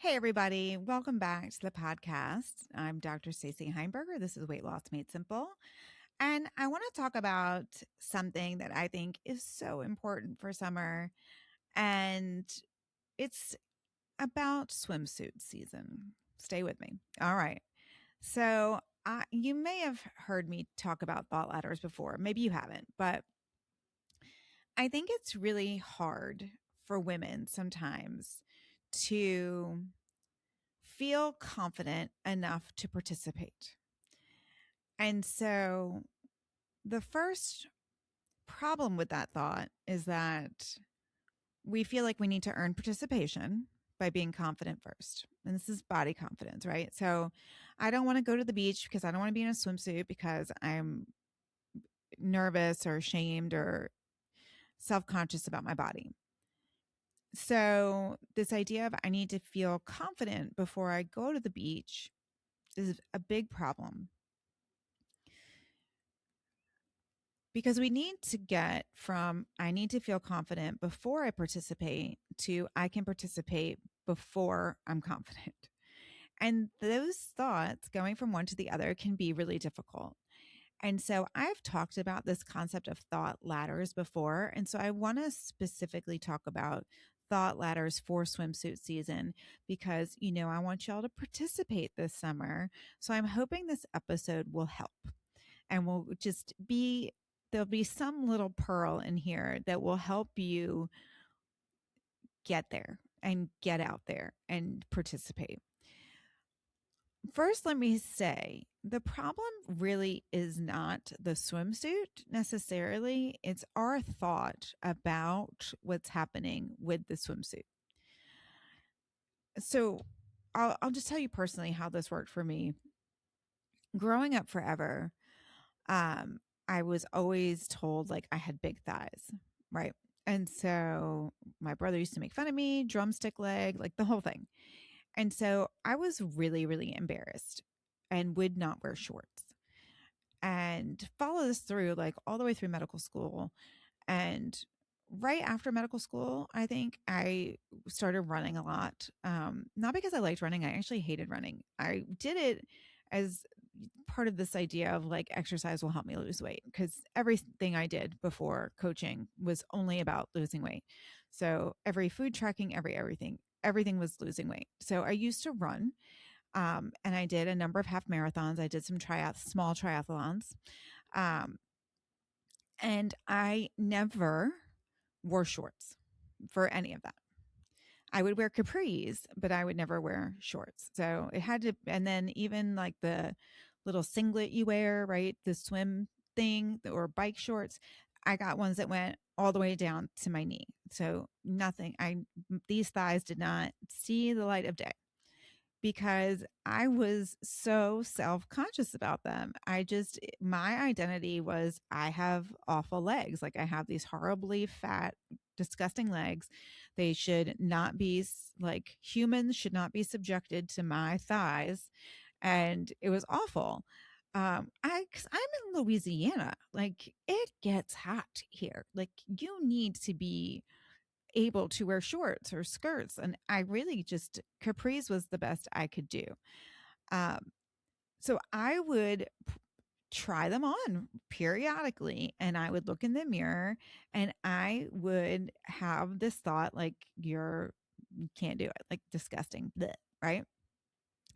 Hey, everybody. Welcome back to the podcast. I'm Dr. Stacy Heimberger. This is Weight Loss Made Simple. And I want to talk about something that I think is so important for summer. And it's about swimsuit season. Stay with me. All right. So, you may have heard me talk about thought ladders before. Maybe you haven't, but I think it's really hard for women sometimes to feel confident enough to participate. And so the first problem with that thought is that we feel like we need to earn participation by being confident first. And this is body confidence, right? So I don't want to go to the beach because I don't want to be in a swimsuit because I'm nervous or ashamed or self-conscious about my body. So this idea of I need to feel confident before I go to the beach is a big problem. Because we need to get from I need to feel confident before I participate to I can participate before I'm confident. And those thoughts going from one to the other can be really difficult. And so I've talked about this concept of thought ladders before. And so I want to specifically talk about thought ladders for swimsuit season because, I want y'all to participate this summer. So I'm hoping this episode will help and will just be there'll be some little pearl in here that will help you get there and get out there and participate. First, let me say the problem really is not the swimsuit necessarily. It's our thought about what's happening with the swimsuit. So I'll just tell you personally how this worked for me. Growing up forever, I was always told like I had big thighs, right? And so my brother used to make fun of me, drumstick leg, like the whole thing. And so I was really, really embarrassed and would not wear shorts and follow this through like all the way through medical school. And right after medical school, I think I started running a lot. Not because I liked running, I actually hated running. I did it as part of this idea of like exercise will help me lose weight because everything I did before coaching was only about losing weight. So every food tracking, everything was losing weight. So I used to run. And I did a number of half marathons. I did some small triathlons. And I never wore shorts for any of that. I would wear capris, but I would never wear shorts. So it had to, and then even like the little singlet you wear, right? The swim thing or bike shorts, I got ones that went all the way down to my knee. So nothing, these thighs did not see the light of day because I was so self-conscious about them. My identity was I have awful legs. Like I have these horribly fat, disgusting legs. They should not be like humans should not be subjected to my thighs. And it was awful. Cause I'm in Louisiana. Like it gets hot here. Like you need to be able to wear shorts or skirts. And I really just, capris was the best I could do. So I would try them on periodically and I would look in the mirror and I would have this thought like, you can't do it, like disgusting, bleh, right?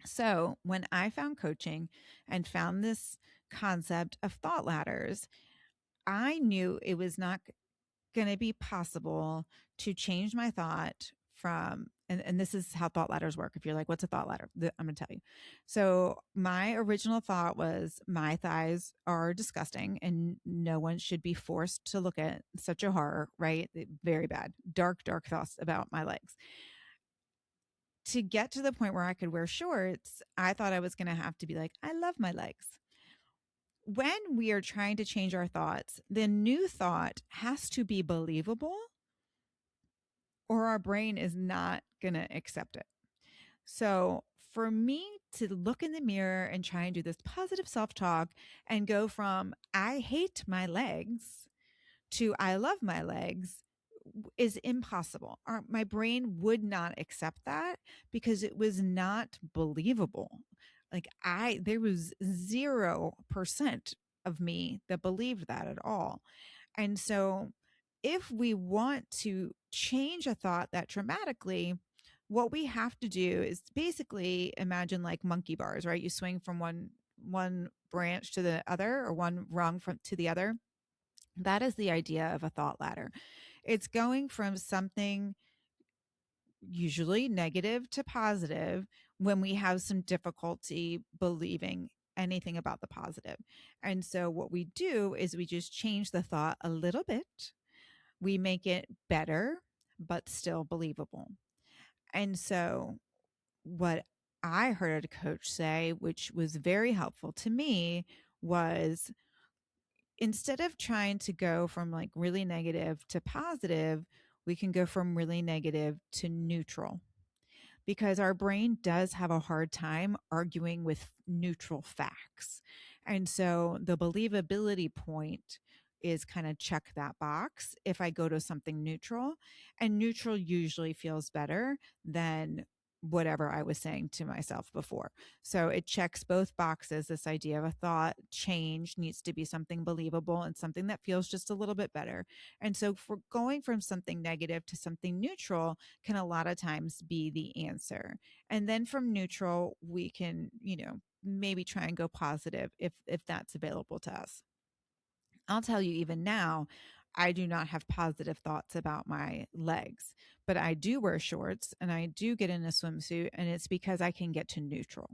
So when I found coaching and found this concept of thought ladders, I knew it was not going to be possible to change my thought from, and this is how thought ladders work. If you're like, what's a thought ladder? I'm going to tell you. So my original thought was my thighs are disgusting and no one should be forced to look at such a horror, right? Very bad, dark, dark thoughts about my legs. To get to the point where I could wear shorts, I thought I was going to have to be like, I love my legs. When we are trying to change our thoughts, the new thought has to be believable or our brain is not going to accept it. So for me to look in the mirror and try and do this positive self-talk and go from I hate my legs to I love my legs is impossible. My brain would not accept that because it was not believable. Like there was 0% of me that believed that at all. And so if we want to change a thought that dramatically, what we have to do is basically imagine like monkey bars, right? You swing from one branch to the other, or one rung from to the other. That is the idea of a thought ladder. It's going from something usually negative to positive when we have some difficulty believing anything about the positive. And so what we do is we just change the thought a little bit. We make it better, but still believable. And so what I heard a coach say, which was very helpful to me, was instead of trying to go from like really negative to positive, we can go from really negative to neutral, because our brain does have a hard time arguing with neutral facts. And so the believability point is kind of check that box if I go to something neutral. And neutral usually feels better than whatever I was saying to myself before. So it checks both boxes. This idea of a thought change needs to be something believable and something that feels just a little bit better. And so for going from something negative to something neutral can a lot of times be the answer. And then from neutral, we can, maybe try and go positive if that's available to us. I'll tell you, even now, I do not have positive thoughts about my legs, but I do wear shorts and I do get in a swimsuit, and it's because I can get to neutral.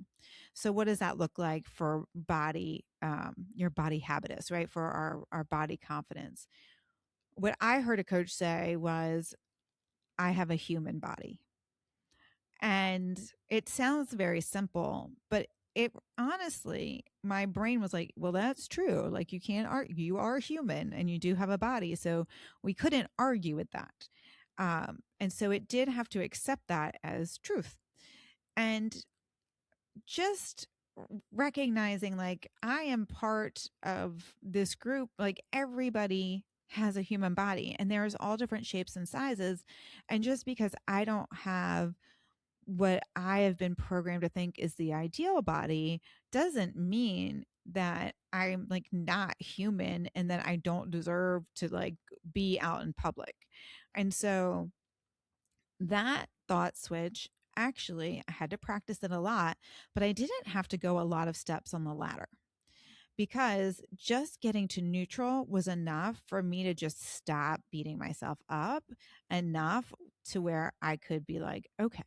So, what does that look like for your body habitus, right? For our body confidence. What I heard a coach say was, I have a human body. And it sounds very simple, but it honestly, my brain was like, well, that's true. Like, you can't argue, you are human and you do have a body. So we couldn't argue with that. And so it did have to accept that as truth. And just recognizing, like, I am part of this group, like, everybody has a human body and there's all different shapes and sizes. And just because I don't have what I have been programmed to think is the ideal body doesn't mean that I'm like not human and that I don't deserve to like be out in public. And so that thought switch, actually, I had to practice it a lot, but I didn't have to go a lot of steps on the ladder, because just getting to neutral was enough for me to just stop beating myself up, enough to where I could be like, okay,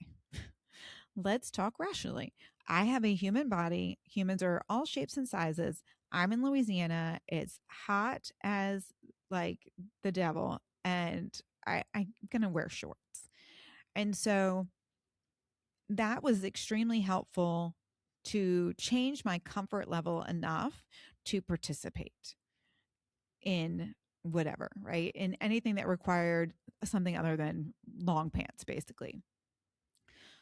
let's talk rationally. I have a human body. Humans are all shapes and sizes. I'm in Louisiana. It's hot as like the devil, and I'm going to wear shorts. And so that was extremely helpful to change my comfort level enough to participate in whatever, right? In anything that required something other than long pants, basically.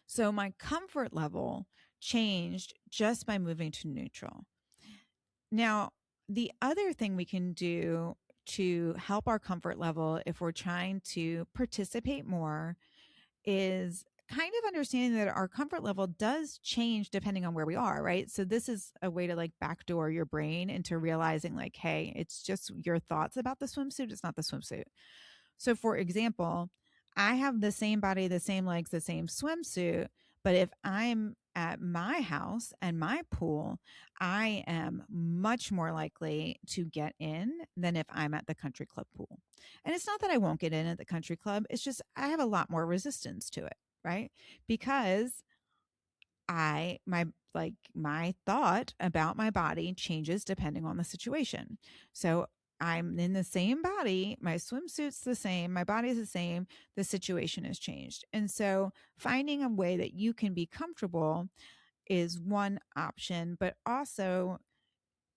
So my comfort level changed just by moving to neutral. Now, the other thing we can do to help our comfort level if we're trying to participate more is kind of understanding that our comfort level does change depending on where we are, right? So this is a way to like backdoor your brain into realizing like, hey, it's just your thoughts about the swimsuit. It's not the swimsuit. So for example, I have the same body, the same legs, the same swimsuit, but if I'm at my house and my pool, I am much more likely to get in than if I'm at the country club pool. And it's not that I won't get in at the country club, it's just I have a lot more resistance to it, right? Because my thought about my body changes depending on the situation. So I'm in the same body, my swimsuit's the same, my body's the same, the situation has changed. And so finding a way that you can be comfortable is one option, but also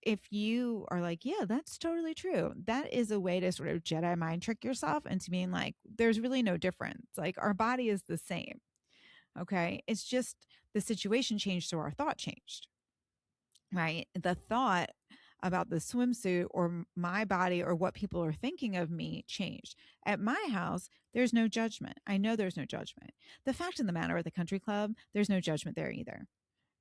if you are like, yeah, that's totally true, that is a way to sort of Jedi mind trick yourself into being like, there's really no difference. Like, our body is the same. Okay. It's just the situation changed, so our thought changed, right? The thought about the swimsuit or my body or what people are thinking of me changed. At my house, there's no judgment. I know there's no judgment. The fact of the matter at the country club, there's no judgment there either,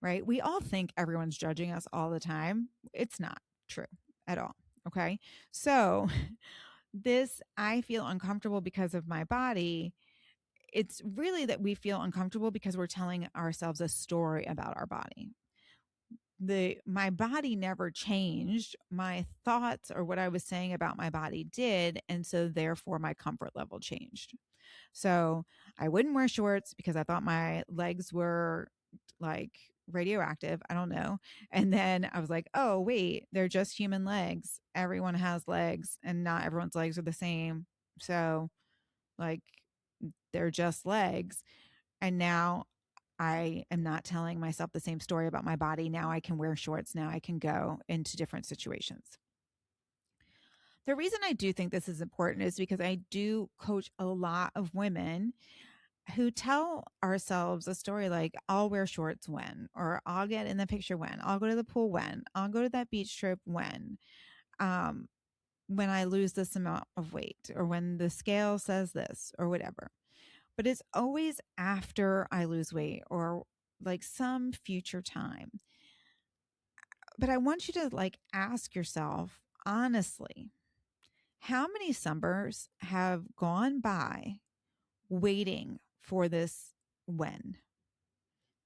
right? We all think everyone's judging us all the time. It's not true at all. Okay. So, this, I feel uncomfortable because of my body. It's really that we feel uncomfortable because we're telling ourselves a story about our body. My body never changed. My thoughts or what I was saying about my body did, and so therefore my comfort level changed. So I wouldn't wear shorts because I thought my legs were like radioactive. I don't know. And then I was like, oh, wait, they're just human legs. Everyone has legs and not everyone's legs are the same. So, like, they're just legs. And now I am not telling myself the same story about my body. Now I can wear shorts. Now I can go into different situations. The reason I do think this is important is because I do coach a lot of women who tell ourselves a story like, I'll wear shorts when, or I'll get in the picture when, I'll go to the pool when, I'll go to that beach trip um, when I lose this amount of weight, or when the scale says this, or whatever. But it's always after I lose weight or like some future time. But I want you to like ask yourself honestly, how many summers have gone by waiting for this when,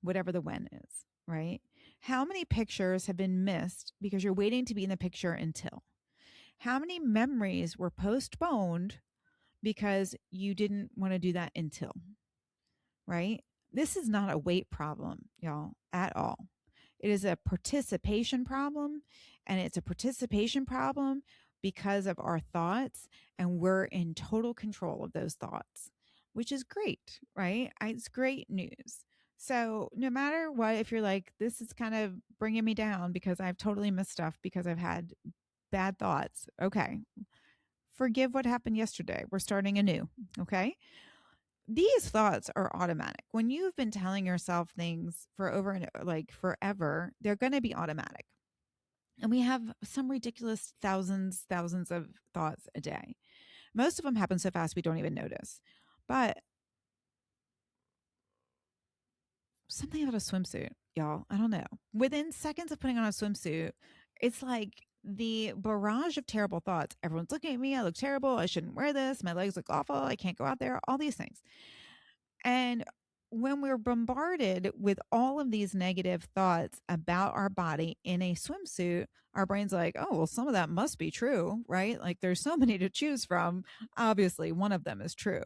whatever the when is, right? How many pictures have been missed because you're waiting to be in the picture until? How many memories were postponed because you didn't want to do that until, right? This is not a weight problem, y'all, at all. It is a participation problem, and it's a participation problem because of our thoughts, and we're in total control of those thoughts, which is great, right? It's great news. So, no matter what, if you're like, this is kind of bringing me down because I've totally missed stuff because I've had bad thoughts, okay, forgive what happened yesterday. We're starting anew, okay? These thoughts are automatic. When you've been telling yourself things for over and like forever, they're going to be automatic. And we have some ridiculous thousands of thoughts a day. Most of them happen so fast we don't even notice. But something about a swimsuit, y'all, I don't know. Within seconds of putting on a swimsuit, it's like the barrage of terrible thoughts. Everyone's looking at me. I look terrible. I shouldn't wear this. My legs look awful. I can't go out there. All these things. And when we're bombarded with all of these negative thoughts about our body in a swimsuit, our brain's like, oh, well, some of that must be true, right? Like there's so many to choose from. Obviously, one of them is true.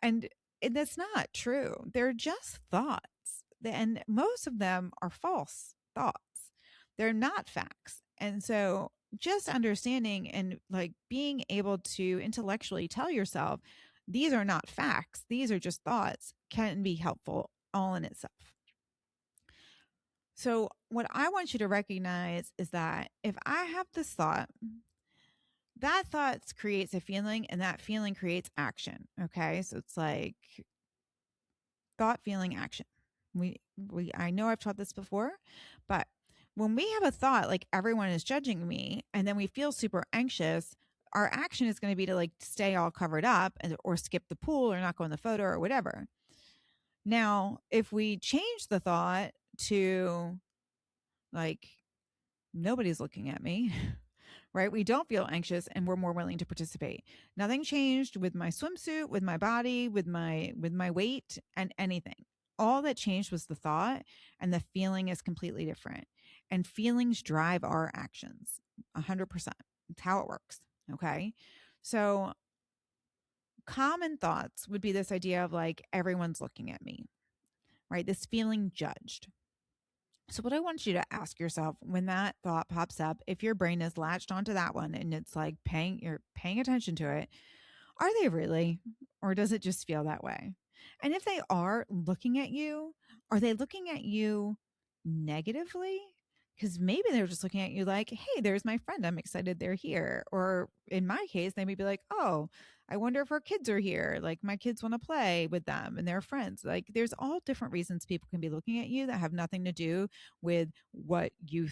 And that's not true. They're just thoughts. And most of them are false thoughts. They're not facts. And so just understanding and like being able to intellectually tell yourself, these are not facts, these are just thoughts, can be helpful all in itself. So, what I want you to recognize is that if I have this thought, that thought creates a feeling and that feeling creates action. Okay. So, it's like thought, feeling, action. I know I've taught this before, but when we have a thought like everyone is judging me and then we feel super anxious, our action is going to be to like stay all covered up or skip the pool or not go in the photo or whatever. Now, if we change the thought to like, nobody's looking at me, right? We don't feel anxious and we're more willing to participate. Nothing changed with my swimsuit, with my body, with my weight and anything. All that changed was the thought, and the feeling is completely different. And feelings drive our actions 100%. It's how it works. Okay. So common thoughts would be this idea of like, everyone's looking at me, right? This feeling judged. So what I want you to ask yourself when that thought pops up, if your brain is latched onto that one and it's like you're paying attention to it, are they really? Or does it just feel that way? And if they are looking at you, are they looking at you negatively? Because maybe they're just looking at you like, hey, there's my friend. I'm excited they're here. Or in my case, they may be like, oh, I wonder if our kids are here. Like my kids want to play with them and their friends. Like there's all different reasons people can be looking at you that have nothing to do with what you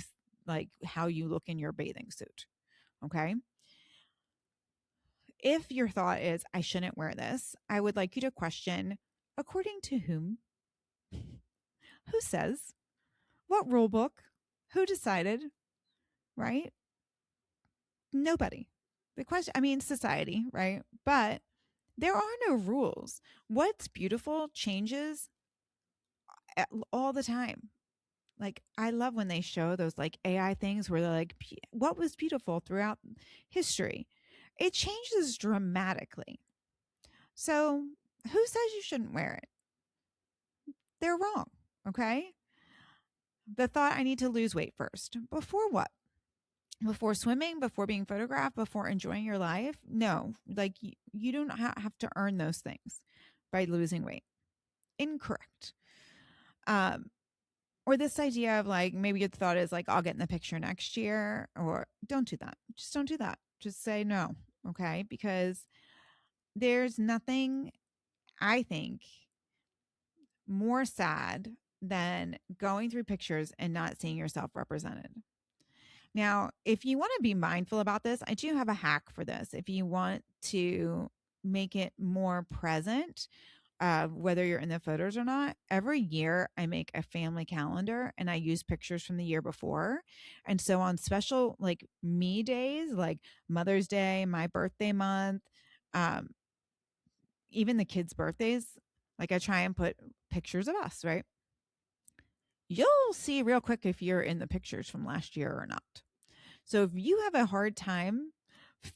like how you look in your bathing suit. Okay. If your thought is, I shouldn't wear this, I would like you to question, according to whom? Who says? What rule book? Who decided? Right? Nobody. The question, I mean, society, right? But there are no rules. What's beautiful changes all the time. Like, I love when they show those like AI things where they're like, what was beautiful throughout history? It changes dramatically. So, who says you shouldn't wear it? They're wrong. Okay. The thought, I need to lose weight first. Before what? Before swimming, before being photographed, before enjoying your life? No, like you don't have to earn those things by losing weight. Incorrect. Um, or this idea of like, maybe your thought is like, I'll get in the picture next year, or don't do that. Just don't do that. Just say no. Okay. Because there's nothing, I think, more sad than going through pictures and not seeing yourself represented. Now, if you want to be mindful about this, I do have a hack for this. If you want to make it more present, whether you're in the photos or not, every year I make a family calendar and I use pictures from the year before. And so on special like me days, like Mother's Day, my birthday month, um, even the kids' birthdays, like I try and put pictures of us, right? You'll see real quick if you're in the pictures from last year or not. So if you have a hard time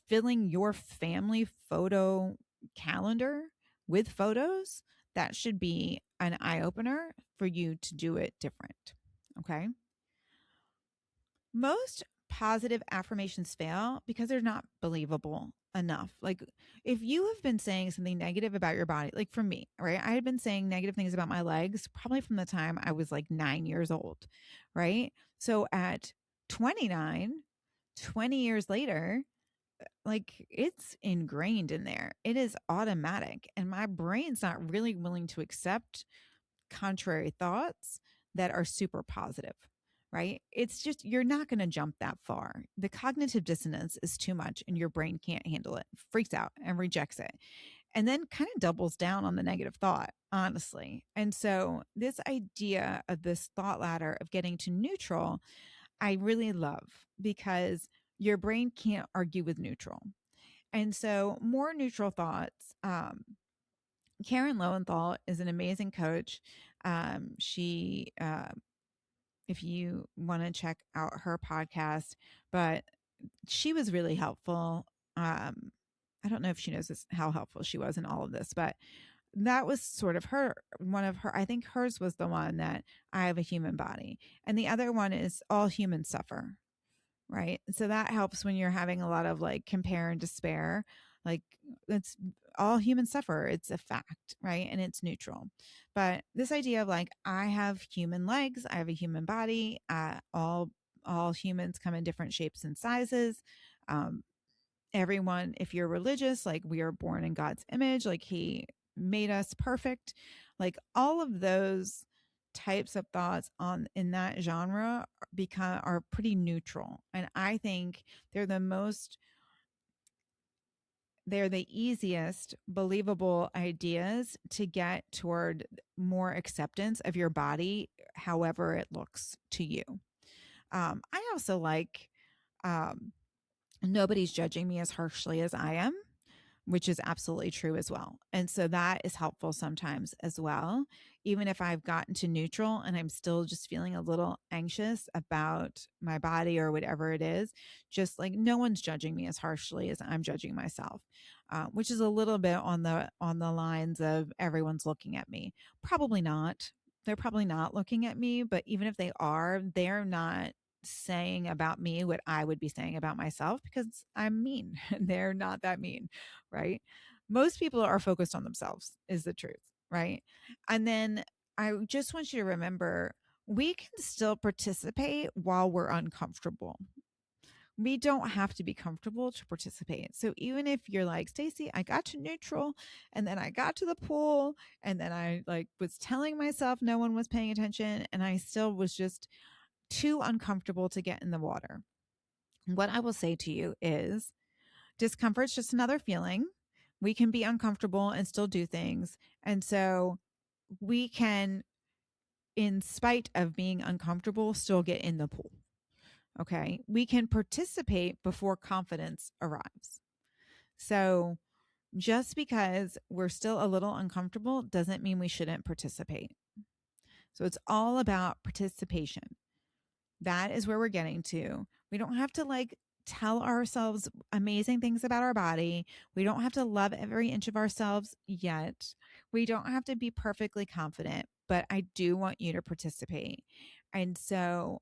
filling your family photo calendar with photos, that should be an eye opener for you to do it different. Okay. Most positive affirmations fail because they're not believable enough. Like if you have been saying something negative about your body, like for me, right? I had been saying negative things about my legs probably from the time I was like 9 years old, right? So at 29, 20 years later, like it's ingrained in there. It is automatic. And my brain's not really willing to accept contrary thoughts that are super positive, right? It's just, you're not going to jump that far. The cognitive dissonance is too much and your brain can't handle it, freaks out and rejects it. And then kind of doubles down on the negative thought, honestly. And so, this idea of this thought ladder of getting to neutral, I really love because your brain can't argue with neutral. And so, more neutral thoughts. Karen Lowenthal is an amazing coach. She, if you want to check out her podcast, but she was really helpful. I don't know if she knows how helpful she was in all of this, but that was sort of one of her. I think hers was the one that I have a human body, and the other one is all humans suffer. Right. So that helps when you're having a lot of like compare and despair. Like it's all humans suffer. It's a fact. Right. And it's neutral. But this idea of like, I have human legs, I have a human body, all humans come in different shapes and sizes. Um, Everyone, if you're religious, like we are born in God's image, like he made us perfect, like all of those types of thoughts on in that genre are pretty neutral, and I think they're the easiest believable ideas to get toward more acceptance of your body however it looks to you. I also like nobody's judging me as harshly as I am, which is absolutely true as well. And so that is helpful sometimes as well. Even if I've gotten to neutral and I'm still just feeling a little anxious about my body or whatever it is, just like no one's judging me as harshly as I'm judging myself, which is a little bit on the lines of everyone's looking at me. Probably not. They're probably not looking at me, but even if they are, they're not saying about me what I would be saying about myself because I'm mean. They're not that mean, right? Most people are focused on themselves, is the truth, right? And then I just want you to remember we can still participate while we're uncomfortable. We don't have to be comfortable to participate. So even if you're like, Stacy, I got to neutral and then I got to the pool and then I like was telling myself no one was paying attention and I still was just too uncomfortable to get in the water. What I will say to you is discomfort's just another feeling. We can be uncomfortable and still do things. And so we can, in spite of being uncomfortable, still get in the pool. Okay. We can participate before confidence arrives. So just because we're still a little uncomfortable doesn't mean we shouldn't participate. So it's all about participation. That is where we're getting to. We don't have to like tell ourselves amazing things about our body. We don't have to love every inch of ourselves yet. We don't have to be perfectly confident, but I do want you to participate. And so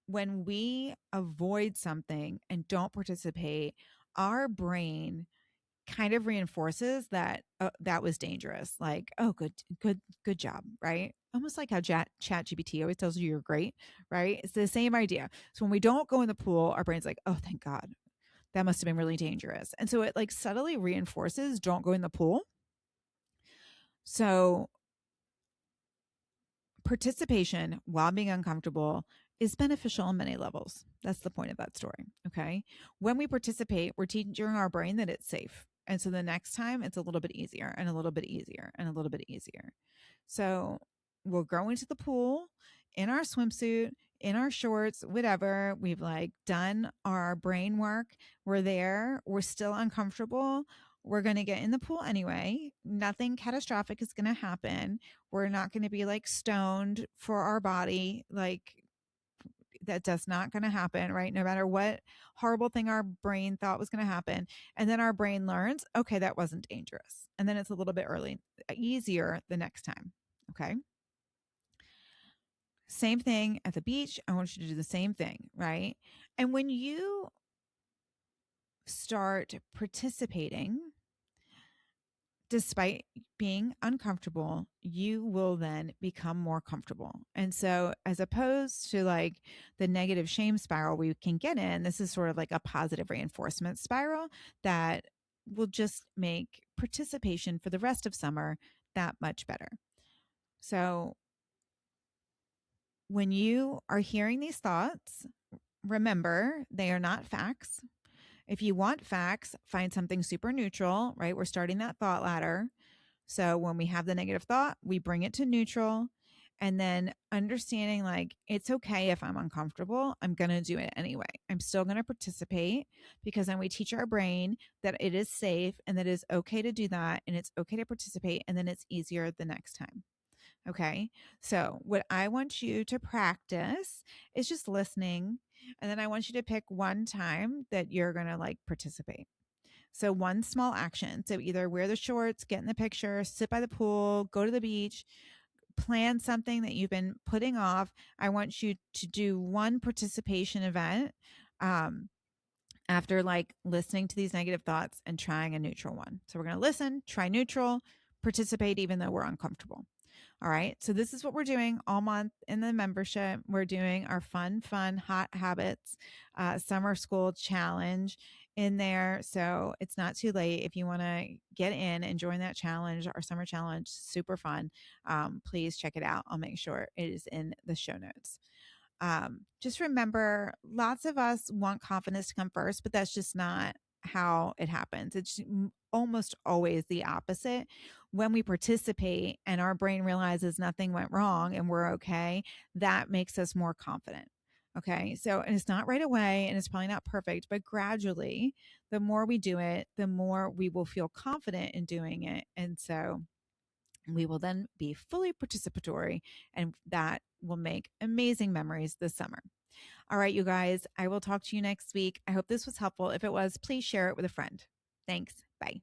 when we avoid something and don't participate, our brain kind of reinforces that that was dangerous. Like, oh, good job, right? Almost like how Chat GPT always tells you you're great, right? It's the same idea. So when we don't go in the pool, our brain's like, oh, thank God, that must have been really dangerous, and so it like subtly reinforces don't go in the pool. So participation while being uncomfortable is beneficial on many levels. That's the point of that story. Okay. When we participate, we're teaching our brain that it's safe. And so the next time it's a little bit easier and a little bit easier and a little bit easier. So we'll go into the pool in our swimsuit, in our shorts, whatever. We've like done our brain work. We're there. We're still uncomfortable. We're going to get in the pool anyway. Nothing catastrophic is going to happen. We're not going to be like stoned for our body. Like that's not going to happen, right? No matter what horrible thing our brain thought was going to happen. And then our brain learns, okay, that wasn't dangerous. And then it's a little bit easier the next time. Okay. Same thing at the beach. I want you to do the same thing, right? And when you start participating, despite being uncomfortable, you will then become more comfortable. And so, as opposed to like the negative shame spiral we can get in, this is sort of like a positive reinforcement spiral that will just make participation for the rest of summer that much better. So, when you are hearing these thoughts, remember they are not facts. If you want facts, find something super neutral, right? We're starting that thought ladder. So when we have the negative thought, we bring it to neutral, and then understanding like it's okay if I'm uncomfortable, I'm going to do it anyway. I'm still going to participate because then we teach our brain that it is safe and that it is okay to do that and it's okay to participate, and then it's easier the next time. Okay. So what I want you to practice is just listening. And then I want you to pick one time that you're going to like participate. So one small action. So either wear the shorts, get in the picture, sit by the pool, go to the beach, plan something that you've been putting off. I want you to do one participation event after like listening to these negative thoughts and trying a neutral one. So we're going to listen, try neutral, participate even though we're uncomfortable. All right. So this is what we're doing all month in the membership. We're doing our fun, hot habits, summer school challenge in there. So it's not too late. If you want to get in and join that challenge, our summer challenge, super fun. Please check it out. I'll make sure it is in the show notes. Just remember, lots of us want confidence to come first, but that's just not how it happens. It's almost always the opposite. When we participate and our brain realizes nothing went wrong and we're okay, that makes us more confident. Okay. So, and it's not right away and it's probably not perfect, but gradually, the more we do it, the more we will feel confident in doing it. And so we will then be fully participatory, and that will make amazing memories this summer. All right, you guys, I will talk to you next week. I hope this was helpful. If it was, please share it with a friend. Thanks. Bye.